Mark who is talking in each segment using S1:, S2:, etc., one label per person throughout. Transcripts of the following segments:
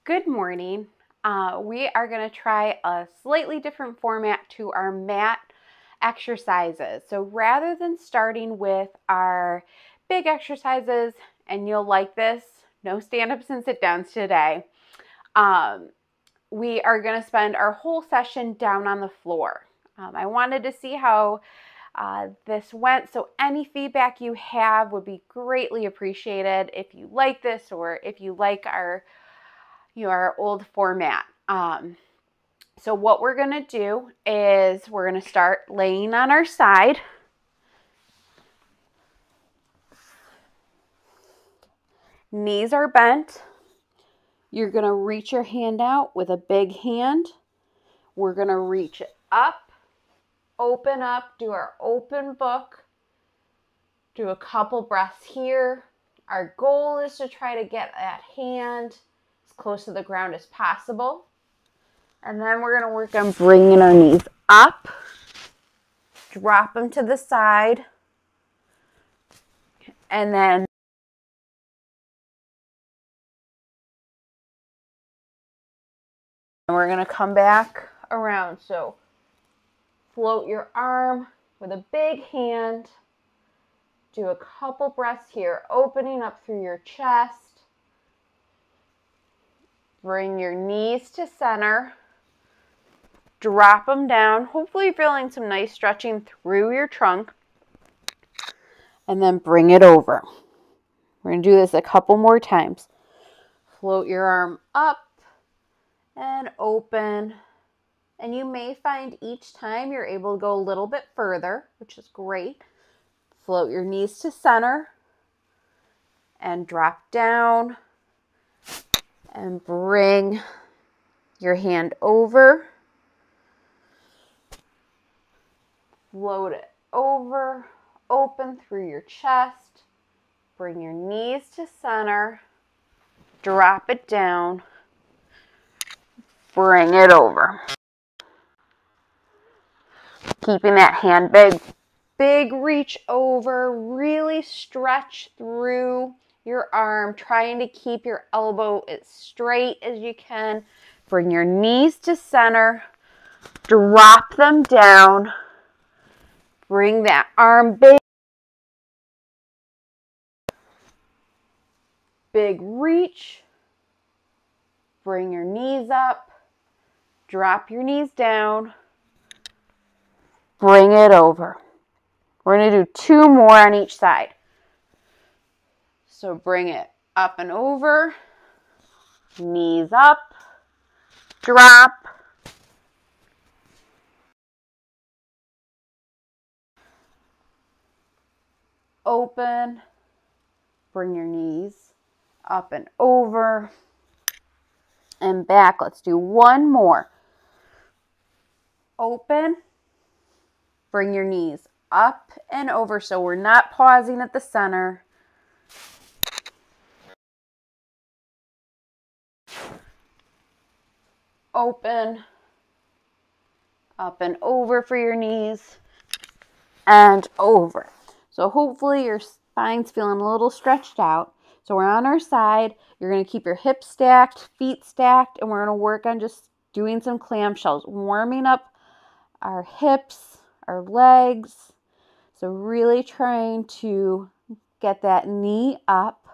S1: Good morning. We are going to try a slightly different format to our mat exercises. So rather than starting with our big exercises, and you'll like this, no stand-ups and sit-downs today, we are going to spend our whole session down on the floor. I wanted to see how this went, so any feedback you have would be greatly appreciated if you like this or if you like our old format. So what we're going to do is we're going to start laying on our side. Knees are bent. You're going to reach your hand out with a big hand. We're going to reach it up, open up, do our open book, do a couple breaths here. Our goal is to try to get that hand as close to the ground as possible. And then we're going to work on bringing our knees up, drop them to the side, and then we're going to come back around. So float your arm with a big hand. Do a couple breaths here, opening up through your chest. Bring your knees to center. Drop them down, hopefully feeling some nice stretching through your trunk. And then bring it over. We're going to do this a couple more times. Float your arm up and open. And you may find each time you're able to go a little bit further, which is great. Float your knees to center and drop down. And bring your hand over. Float it over, open through your chest, bring your knees to center, drop it down, bring it over. Keeping that hand big. Big reach over, really stretch through your arm, trying to keep your elbow as straight as you can. Bring your knees to center, drop them down. Bring that arm big. Big reach. Bring your knees up. Drop your knees down. Bring it over. We're going to do 2 more on each side. So bring it up and over. Knees up. Drop. Open. Bring your knees up and over and back. Let's do 1 more. Open. Bring your knees up and over, so we're not pausing at the center. Open. Up and over for your knees and over. So hopefully your spine's feeling a little stretched out. So we're on our side. You're going to keep your hips stacked, feet stacked, and we're going to work on just doing some clamshells, warming up our hips, our legs. So really trying to get that knee up.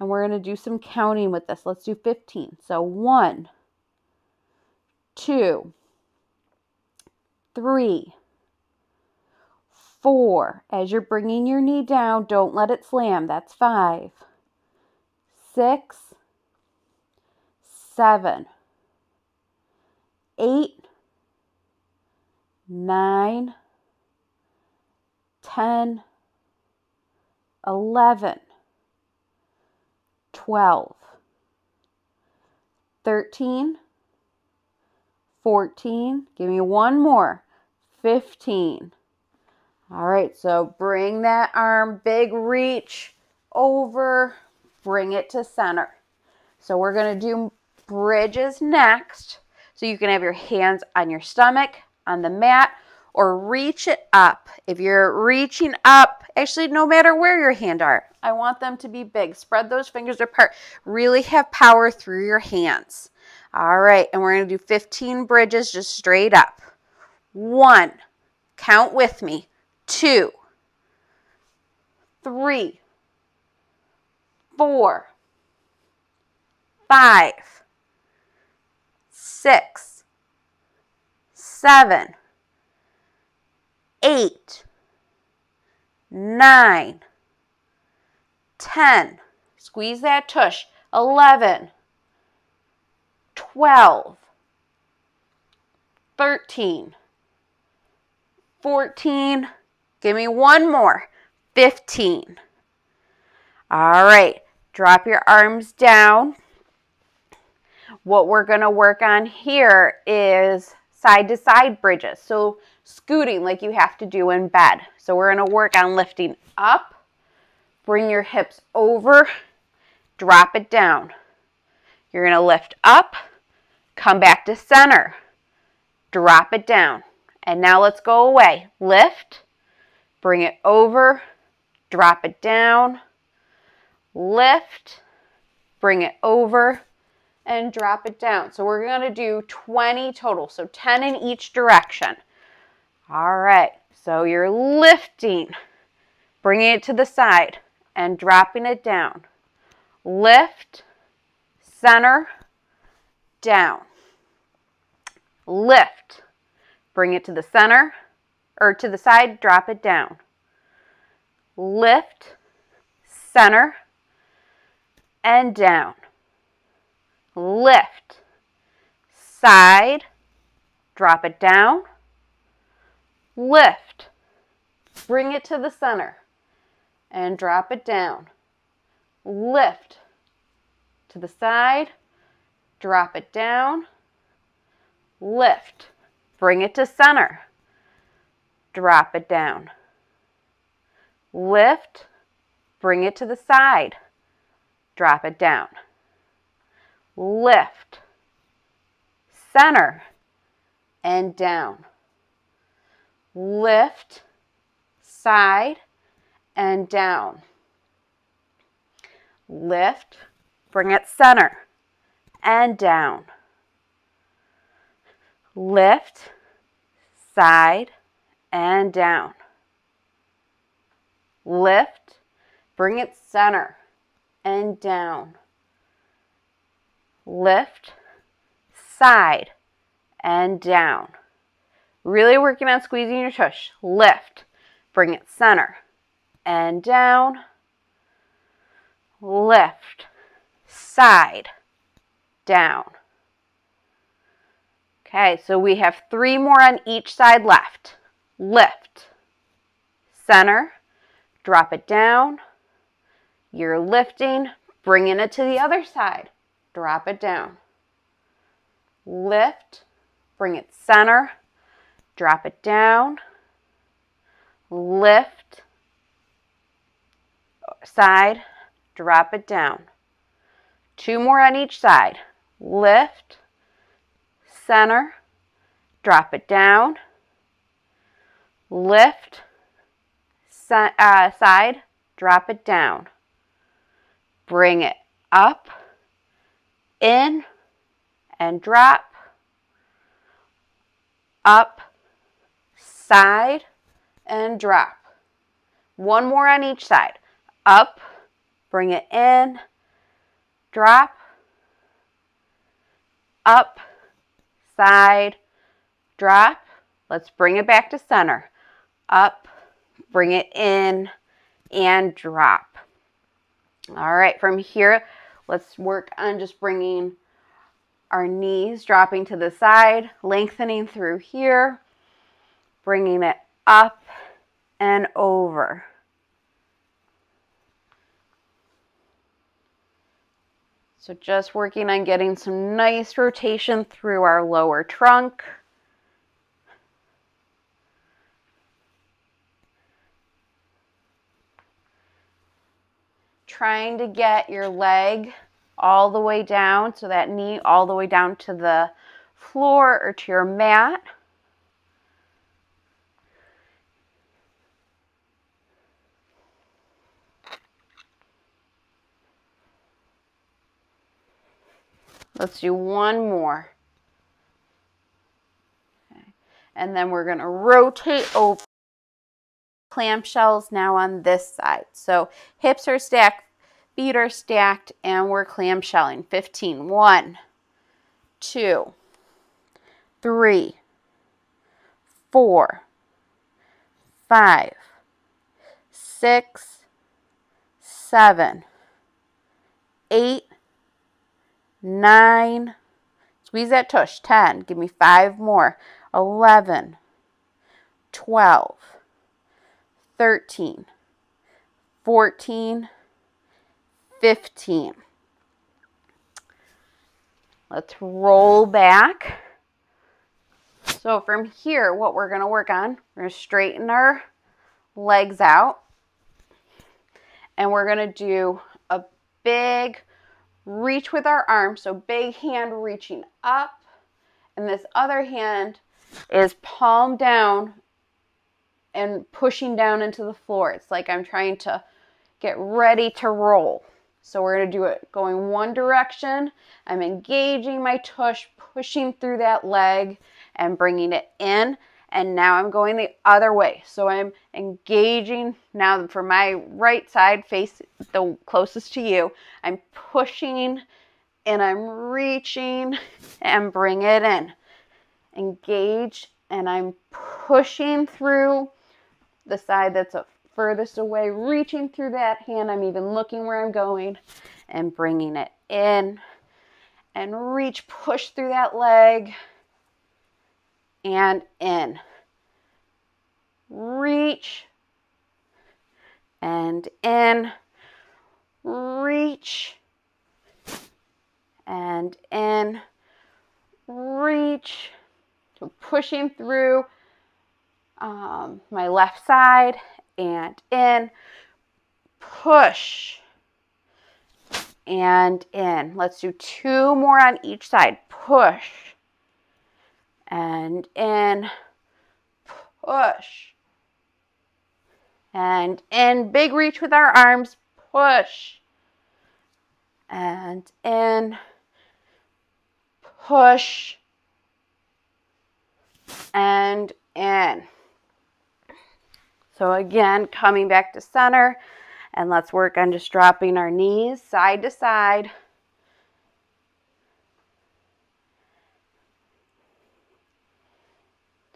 S1: And we're going to do some counting with this. Let's do 15. So 1, 2, 3, 4. As you're bringing your knee down, don't let it slam. That's 5, 6, 7, 8, 9, 10, 11, 12, 13, 14. Give me 1 more. 15. All right, so bring that arm, big reach over, bring it to center. So we're going to do bridges next. So you can have your hands on your stomach, on the mat, or reach it up. If you're reaching up, actually no matter where your hands are, I want them to be big. Spread those fingers apart. Really have power through your hands. All right, and we're going to do 15 bridges just straight up. 1, count with me, 2, 3, 4, 5, 6, 7, 8, 9, 10, squeeze that tush, 11, 12, 13, 14, give me one more, 15. All right, drop your arms down. What we're going to work on here is side-to-side bridges. So scooting like you have to do in bed. So we're going to work on lifting up, bring your hips over, drop it down. You're going to lift up, come back to center, drop it down. And now let's go away. Lift, bring it over, drop it down, lift, bring it over, and drop it down. So we're going to do 20 total, so 10 in each direction. All right, so you're lifting, bringing it to the side, and dropping it down. Lift, center, down. Lift, bring it to the center, or to the side, drop it down. Lift, center, and down. Lift, side, drop it down. Lift, bring it to the center, and drop it down. Lift, to the side, drop it down. Lift, bring it to center, drop it down. Lift, bring it to the side, drop it down. Lift, center, and down. Lift, side, and down. Lift, bring it center, and down. Lift, side, and down. Lift, bring it center, and down. Lift, side, and down. Really working on squeezing your tush. Lift, bring it center, and down. Lift, side, down. Okay, so we have 3 more on each side left. Lift, center, drop it down. You're lifting, bringing it to the other side. Drop it down. Lift, bring it center, drop it down. Lift, side, drop it down. 2 more on each side. Lift, center, drop it down. Lift, side, drop it down. Bring it up, in, and drop. Up, side, and drop. 1 more on each side. Up, bring it in, drop. Up, side, drop. Let's bring it back to center. Up, bring it in, and drop. All right, from here, let's work on just bringing our knees, dropping to the side, lengthening through here, bringing it up and over. So just working on getting some nice rotation through our lower trunk. Trying to get your leg all the way down, so that knee all the way down to the floor or to your mat. Let's do one more. Okay. And then we're going to rotate over. Clamshells now on this side. So hips are stacked, feet are stacked, and we're clamshelling. 15. 1, 2, 3, 4, 5, 6, 7, 8, 9, squeeze that tush, 10, give me 5 more, 11, 12, 13, 14, 15. Let's roll back. So from here, what we're going to work on, we're going to straighten our legs out. And we're going to do a big reach with our arms. So big hand reaching up. And this other hand is palm down and pushing down into the floor. It's like I'm trying to get ready to roll. So we're going to do it going one direction. I'm engaging my tush, pushing through that leg and bringing it in. And now I'm going the other way. So I'm engaging now for my right side, face the closest to you. I'm pushing and I'm reaching and bring it in. Engage and I'm pushing through the side that's furthest away, reaching through that hand. I'm even looking where I'm going and bringing it in and reach, push through that leg and in. Reach and in. Reach and in. Reach. So pushing through my left side and in. Push and in. Let's do 2 more on each side. Push and in. Push and in. Big reach with our arms. Push and in. Push and in. So again, coming back to center, and let's work on just dropping our knees side to side.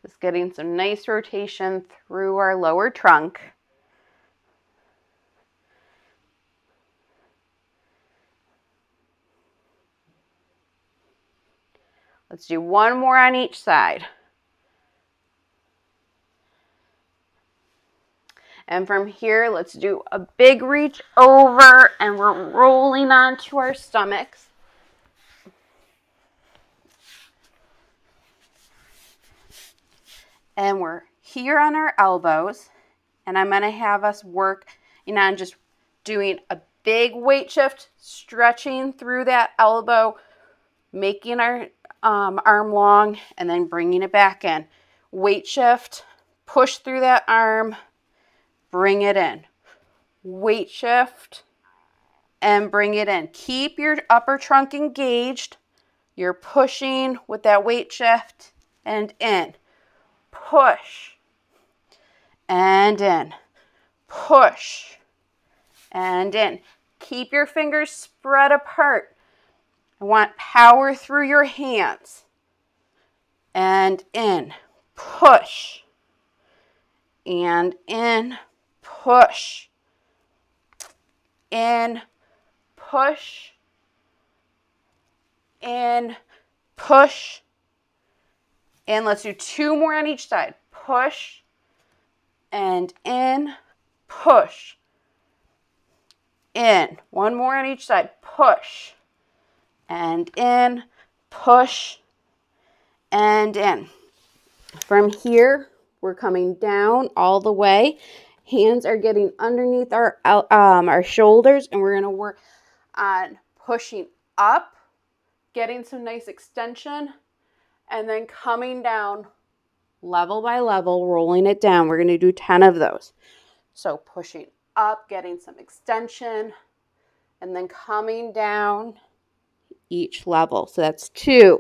S1: Just getting some nice rotation through our lower trunk. Let's do one more on each side. And from here, let's do a big reach over, and we're rolling onto our stomachs. And we're here on our elbows, and I'm going to have us work on just doing a big weight shift, stretching through that elbow, making our arm long, and then bringing it back in. Weight shift, push through that arm, bring it in. Weight shift and bring it in. Keep your upper trunk engaged. You're pushing with that weight shift and in. Push and in. Push and in. Keep your fingers spread apart. I want power through your hands. And in. Push and in. Push, in, push, in, push, and let's do 2 more on each side. Push, and in, push, in. 1 more on each side. Push, and in, push, and in. From here, we're coming down all the way. Hands are getting underneath our shoulders, and we're going to work on pushing up, getting some nice extension, and then coming down level by level, rolling it down. We're going to do 10 of those. So pushing up, getting some extension, and then coming down each level. So that's 2.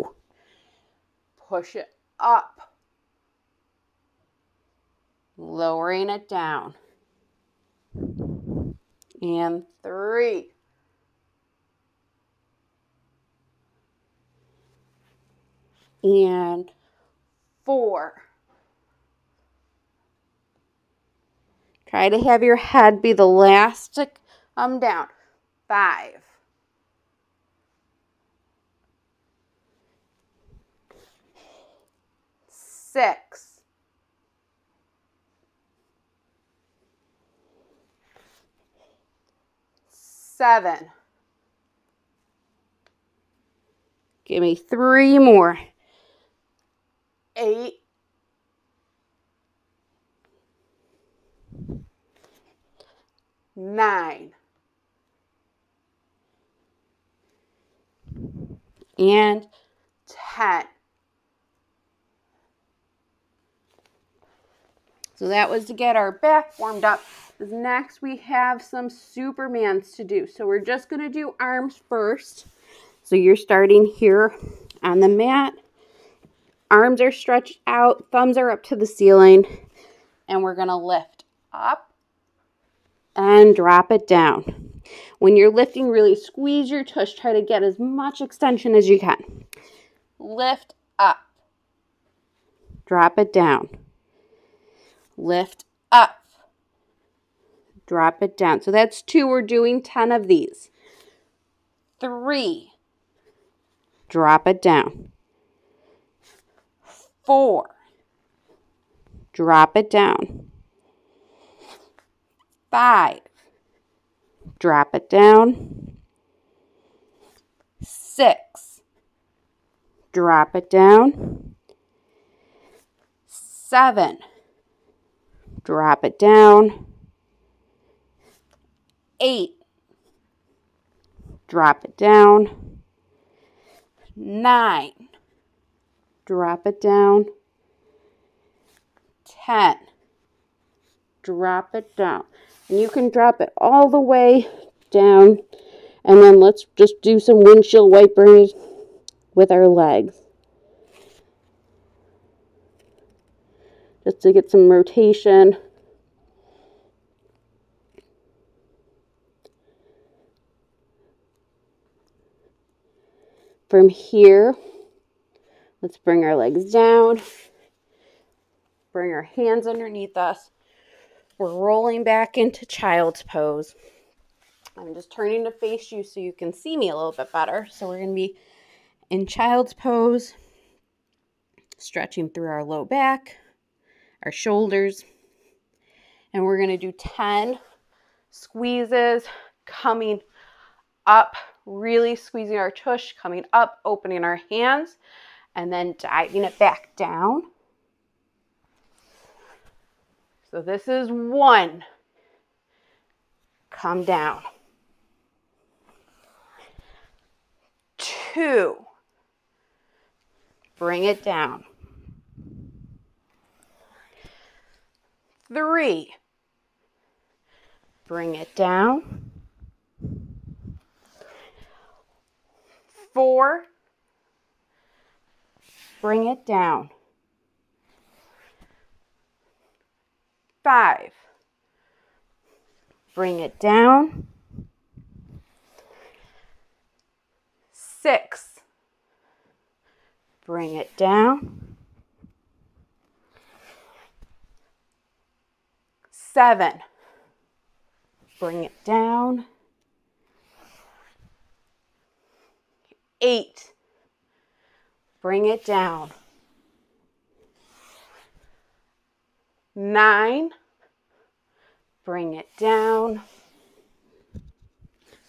S1: Push it up. Lowering it down. And 3. And 4. Try to have your head be the last to come down. 5. 6. 7. Give me 3 more. 8. 9. And 10. So that was to get our back warmed up. Next, we have some Supermans to do. So we're just going to do arms first. So you're starting here on the mat. Arms are stretched out. Thumbs are up to the ceiling. And we're going to lift up and drop it down. When you're lifting, really squeeze your tush. Try to get as much extension as you can. Lift up. Drop it down. Lift up. Drop it down. So that's 2. We're doing 10 of these. 3. Drop it down. 4. Drop it down. 5. Drop it down. 6. Drop it down. 7. Drop it down. 8. Drop it down. 9. Drop it down. 10. Drop it down. And you can drop it all the way down. And then let's just do some windshield wipers with our legs. Just to get some rotation. From here, let's bring our legs down. Bring our hands underneath us. We're rolling back into child's pose. I'm just turning to face you so you can see me a little bit better. So we're going to be in child's pose, stretching through our low back, our shoulders, and we're going to do 10 squeezes coming up, really squeezing our tush, coming up, opening our hands, and then diving it back down. So this is 1. Come down. 2. Bring it down. 3. Bring it down. 4. Bring it down. 5. Bring it down. 6. Bring it down. 7. Bring it down. 8. Bring it down. 9. Bring it down.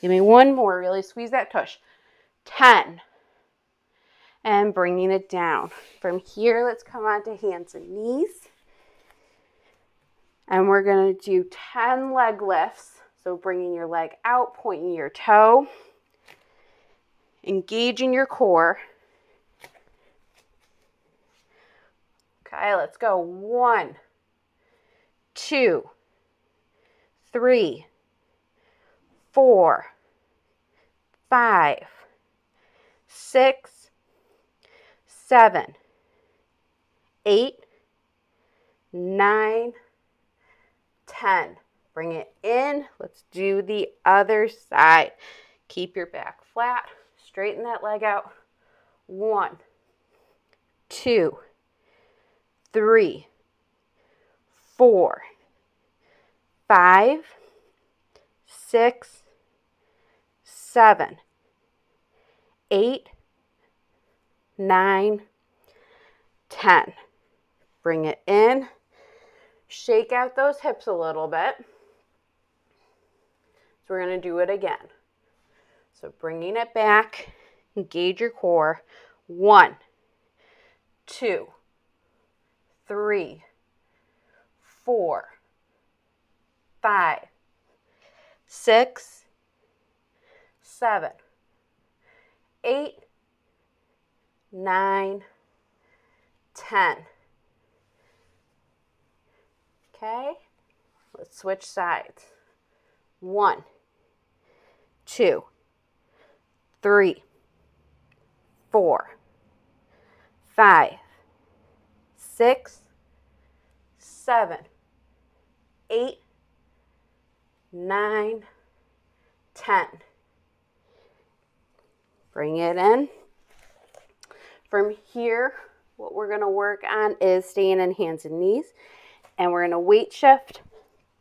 S1: Give me 1 more. Really squeeze that tush. 10. And bringing it down. From here, let's come on to hands and knees. And we're going to do 10 leg lifts. So bringing your leg out, pointing your toe. Engaging your core. Okay, let's go. 1, 2, 3, 4, 5, 6, 7, 8, 9, 10. Bring it in. Let's do the other side. Keep your back flat. Straighten that leg out. 1, 2, 3, 4, 5, 6, 7, 8, 9, 10. Bring it in. Shake out those hips a little bit. So we're going to do it again. So bringing it back, engage your core. 1, 2, 3, 4, 5, 6, 7, 8, 9, 10. Okay, let's switch sides. 1, 2, 3, 4, 5, 6, 7, 8, 9, 10. Bring it in. From here, what we're going to work on is staying in hands and knees. And we're going to weight shift,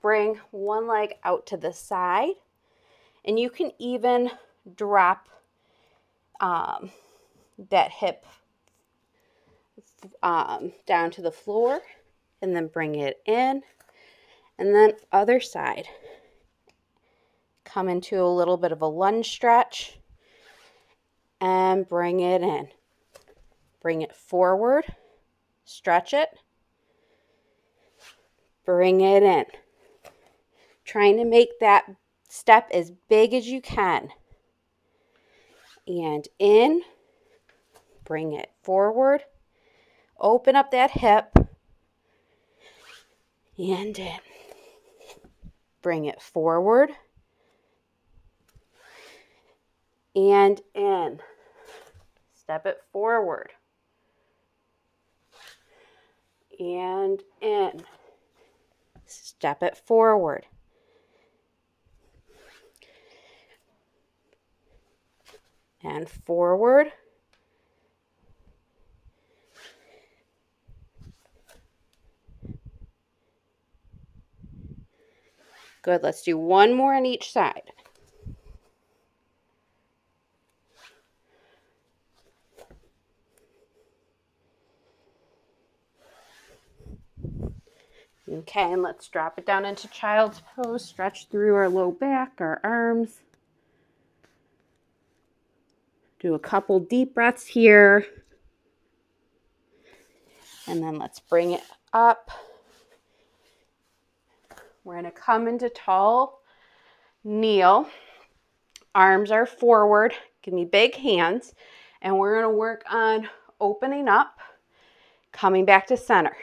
S1: bring one leg out to the side. And you can even drop that hip down to the floor and then bring it in. And then other side. Come into a little bit of a lunge stretch and bring it in. Bring it forward, stretch it, bring it in. Trying to make that step as big as you can. And in, bring it forward, open up that hip, and in. Bring it forward, and in. Step it forward, and in. Step it forward. And forward. Good, let's do one more on each side. Okay, and let's drop it down into child's pose. Stretch through our low back, our arms. Do a couple deep breaths here. And then let's bring it up. We're going to come into tall kneel. Arms are forward. Give me big hands. And we're going to work on opening up, coming back to center.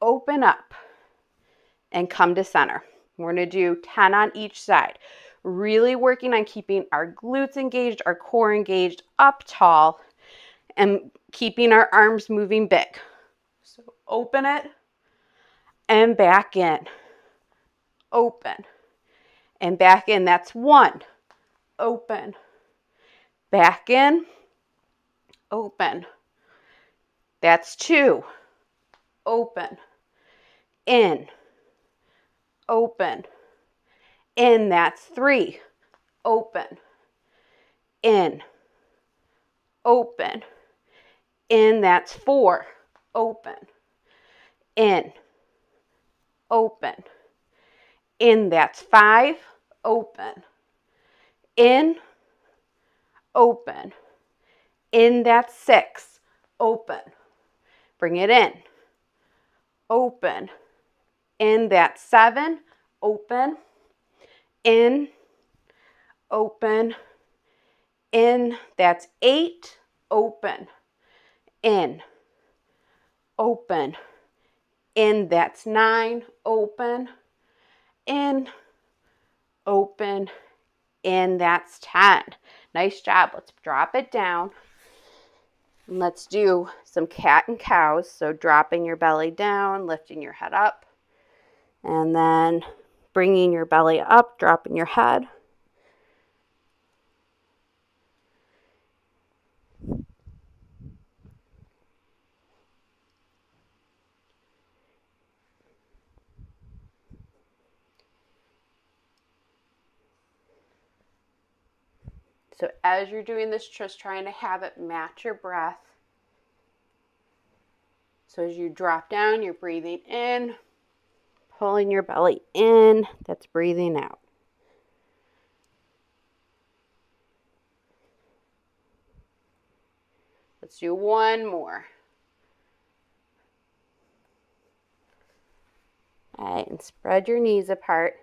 S1: Open up and come to center. We're going to do 10 on each side. Really working on keeping our glutes engaged, our core engaged, up tall, and keeping our arms moving big. So open it and back in. Open and back in. That's 1. Open. Back in. Open. That's 2. Open. In. Open. In. That's 3. Open. In. Open. In. That's 4. Open. In. Open. In. That's 5. Open. In. Open. In. That's 6. Open. Bring it in. Open. In. That's 7. Open. In. Open. In. That's 8. Open. In. Open. In. That's 9. Open. In. Open. in. That's 10. Nice job. Let's drop it down. And let's do some cat and cows. So dropping your belly down, lifting your head up, and then bringing your belly up, dropping your head. So as you're doing this, just trying to have it match your breath. So as you drop down, you're breathing in, pulling your belly in. That's breathing out. Let's do one more. All right, and spread your knees apart.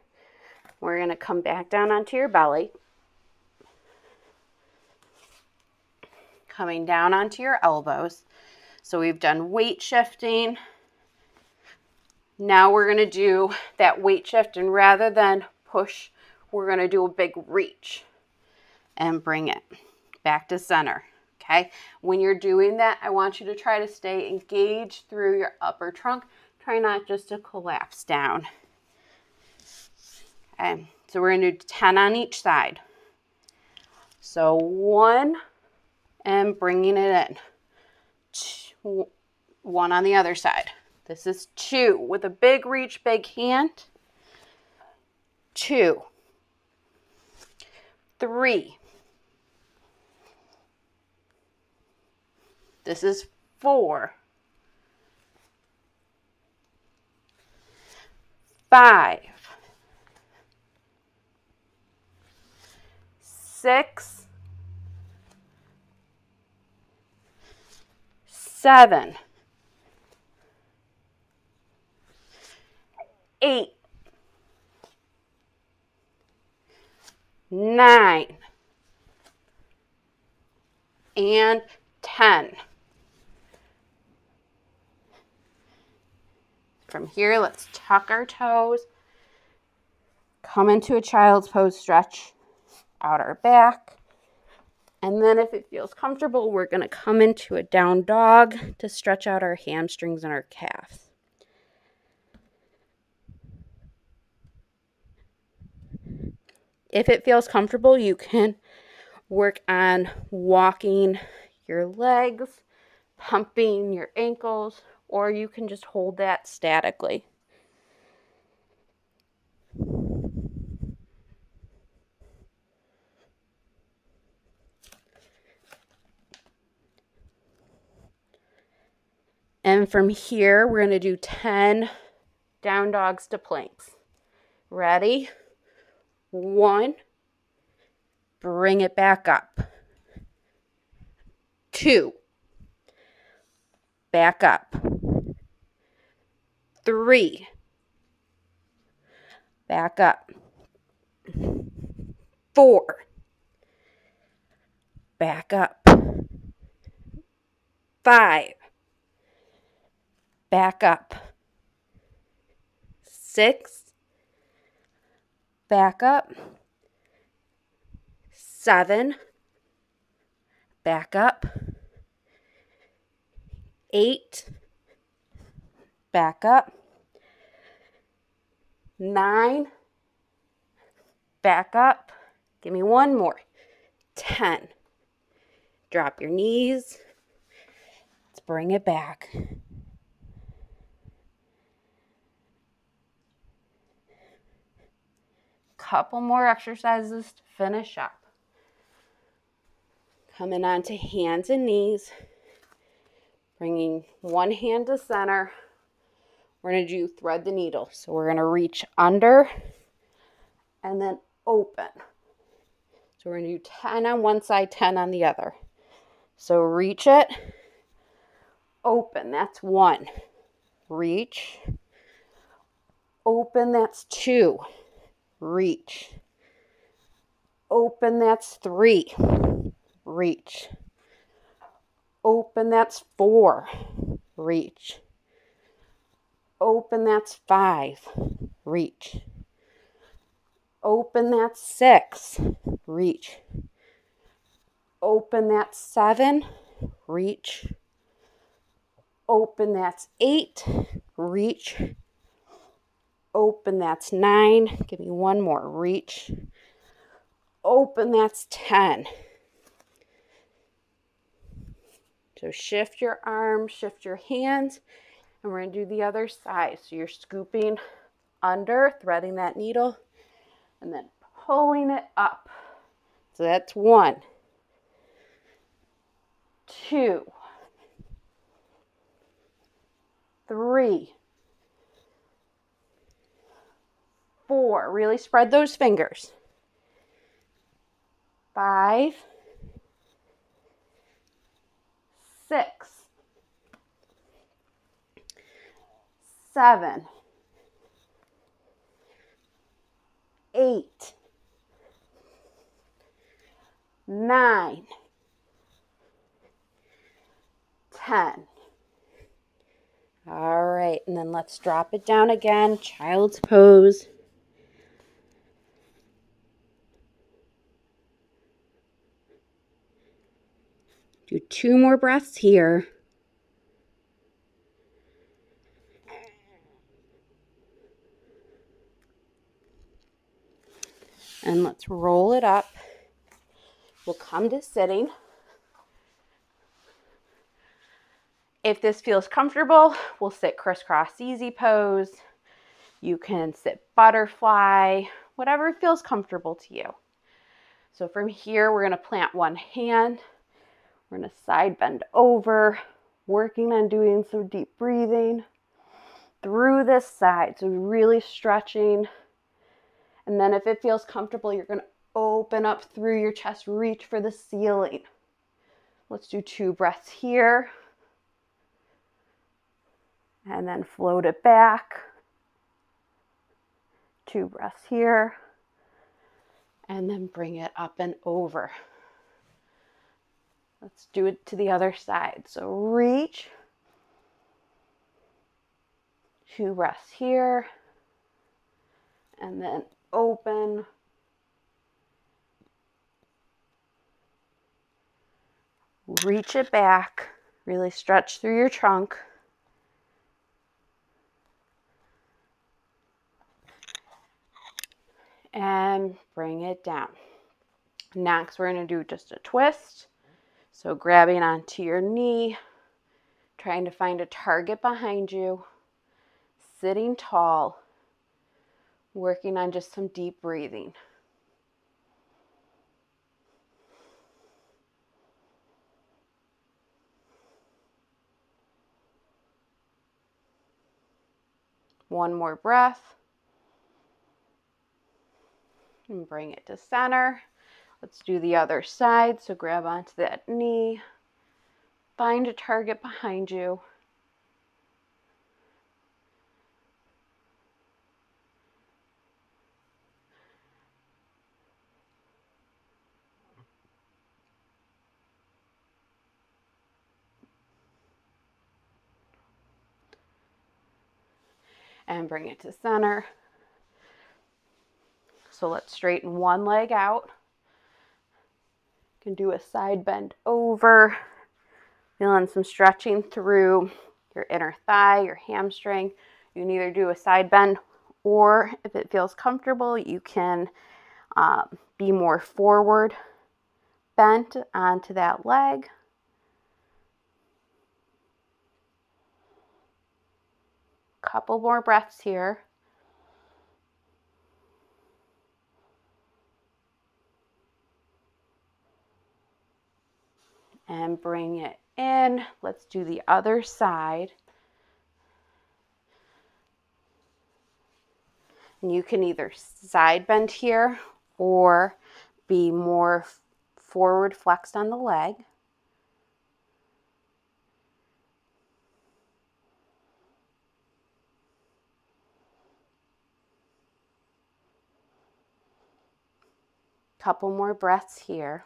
S1: We're going to come back down onto your belly. Coming down onto your elbows. So we've done weight shifting. Now we're going to do that weight shift, and rather than push, we're going to do a big reach and bring it back to center. Okay, when you're doing that, I want you to try to stay engaged through your upper trunk. Try not just to collapse down. Okay, so we're going to do 10 on each side. So 1 and bringing it in. 2, 1 on the other side. This is 2 with a big reach, big hand. 2, 3. This is 4, 5, 6, 7, 8, 9, and 10. From here, let's tuck our toes, come into a child's pose, stretch out our back, and then if it feels comfortable, we're going to come into a down dog to stretch out our hamstrings and our calves. If it feels comfortable, you can work on walking your legs, pumping your ankles, or you can just hold that statically. And from here, we're going to do 10 down dogs to planks. Ready? 1, bring it back up. 2, back up. 3, back up. 4, back up. 5, back up. 6, back up. 7, back up. 8, back up. 9, back up. Give me one more. 10. Drop your knees. Let's bring it back. Couple more exercises to finish up. Coming onto hands and knees. Bringing one hand to center. We're going to do thread the needle. So we're going to reach under and then open. So we're going to do 10 on one side, 10 on the other. So reach it, open, that's 1. Reach, open, that's 2. Reach, open, that's 3. Reach, open, that's 4. Reach, open, that's 5. Reach, Open, that's 6. Reach. Open, that's 7. Reach. Open, that's 8. Reach. Open, that's 9. Give me one more. Reach. Open, that's 10. So shift your arms, shift your hands, and we're going to do the other side. So you're scooping under, threading that needle, and then pulling it up. So that's 1, 2, 3, 4. Really spread those fingers. 5, 6, 7, 8, 9, 10. All right, and then let's drop it down again, child's pose. Do 2 more breaths here. And let's roll it up. We'll come to sitting. If this feels comfortable, we'll sit crisscross easy pose. You can sit butterfly, whatever feels comfortable to you. So from here, we're going to plant one hand. We're going to side bend over, working on doing some deep breathing through this side. So really stretching. And then if it feels comfortable, you're going to open up through your chest, reach for the ceiling. Let's do 2 breaths here. And then float it back. 2 breaths here. And then bring it up and over. Let's do it to the other side. So reach. 2 breaths here. And then open. Reach it back. Really stretch through your trunk. And bring it down. Next, we're going to do just a twist. So grabbing onto your knee, trying to find a target behind you, sitting tall, working on just some deep breathing. One more breath. And bring it to center. Let's do the other side. So grab onto that knee. Find a target behind you. And bring it to center. So let's straighten one leg out. You can do a side bend over. Feeling some stretching through your inner thigh, your hamstring. You can either do a side bend, or if it feels comfortable, you can be more forward bent onto that leg. Couple more breaths here. And bring it in. Let's do the other side. And you can either side bend here or be more forward flexed on the leg. Couple more breaths here.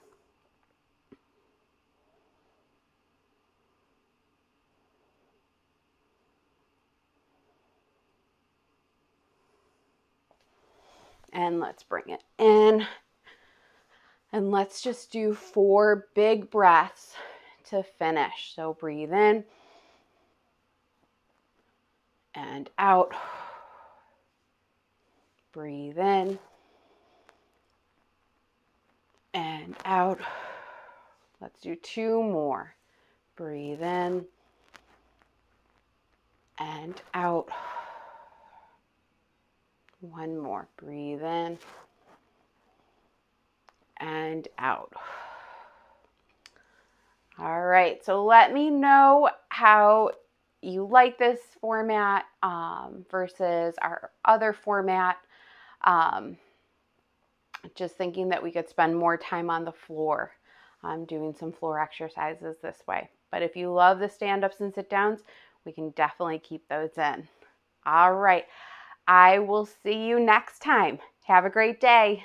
S1: and let's bring it in. And let's just do 4 big breaths to finish. So breathe in and out. Breathe in and out. Let's do 2 more. Breathe in and out. 1 more. Breathe in and out. All right, so let me know how you like this format versus our other format. Just thinking that we could spend more time on the floor doing some floor exercises this way. But if you love the stand-ups and sit-downs, we can definitely keep those in. All right, I will see you next time. Have a great day.